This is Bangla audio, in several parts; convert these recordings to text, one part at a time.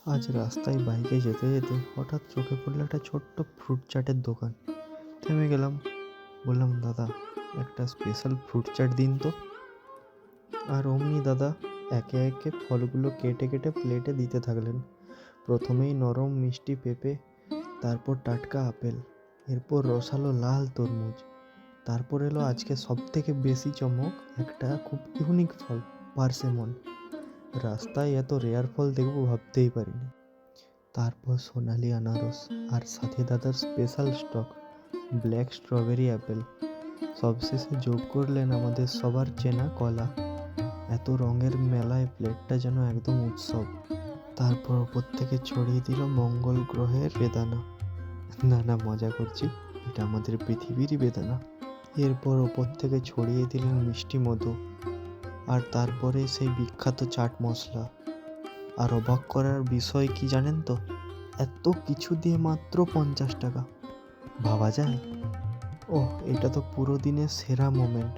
আজ রাস্তায় বাইকে যেতে যেতে হঠাৎ চোখে পড়লো একটা ছোট্ট ফ্রুট চাটের দোকান। থেমে গেলাম, বললাম, দাদা, একটা স্পেশাল ফ্রুট চাট দিন তো। আর অমনি দাদা একে একে ফলগুলো কেটে কেটে প্লেটে দিতে থাকলেন। প্রথমেই নরম মিষ্টি পেঁপে, তারপর টাটকা আপেল, এরপর রসালো লাল তরমুজ, তারপর এলো আজকে সব থেকে বেশি চমক, একটা খুব ইউনিক ফল, পার্সেমন। রাস্তায় এত রেয়ার ফল দেখবো ভাবতেই পারিনি। তারপর সোনালি আনারস, আর সাথে দাদার special stock black strawberry Apple. সবশেষে যোগ করলেন আমাদের সবার চেনা কলা। এত রঙের মেলায় প্লেটটা যেন একদম উৎসব। তারপর ওপর থেকে ছড়িয়ে দিল মঙ্গল গ্রহের বেদানা। না না, মজা করছি, এটা আমাদের পৃথিবীরই বেদানা। এরপর ওপর থেকে ছড়িয়ে দিলেন মিষ্টি মধু, আর তারপরে সেই বিখ্যাত চাট মশলা। আর অবাক করার বিষয় কি জানেন তো, এত কিছু দিয়ে মাত্র 50 টাকা। ভাবা যায়? ওহ, এটা তো পুরো দিনের সেরা মোমেন্ট।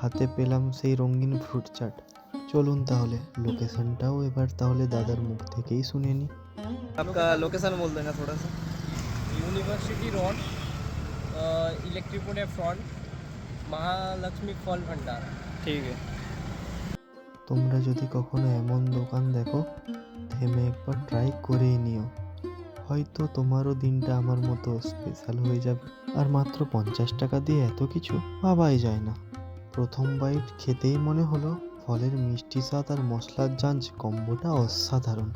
হাতে পেলাম সেই রঙিন ফ্রুট চাট। চলুন তাহলে লোকেশনটাও এবার তাহলে দাদার মুখ থেকেই শুনে নি। आपका लोकेशन बोल देना थोड़ा सा। University road, electric Pune front, Mahalakshmi फल भंडार। ठीक है। তোমরা যদি কখনো এমন দোকান দেখো, থেমে একবার ট্রাই করেই নিও। হয়তো তোমারও দিনটা আমার মতো স্পেশাল হয়ে যাবে। আর মাত্র 50 টাকা দিয়ে এত কিছু ভাবাই যায় না। প্রথম বাইট খেতেই মনে হলো ফলের মিষ্টি স্বাদ আর মশলার ঝাঁঝ কম্বোটা অসাধারণ।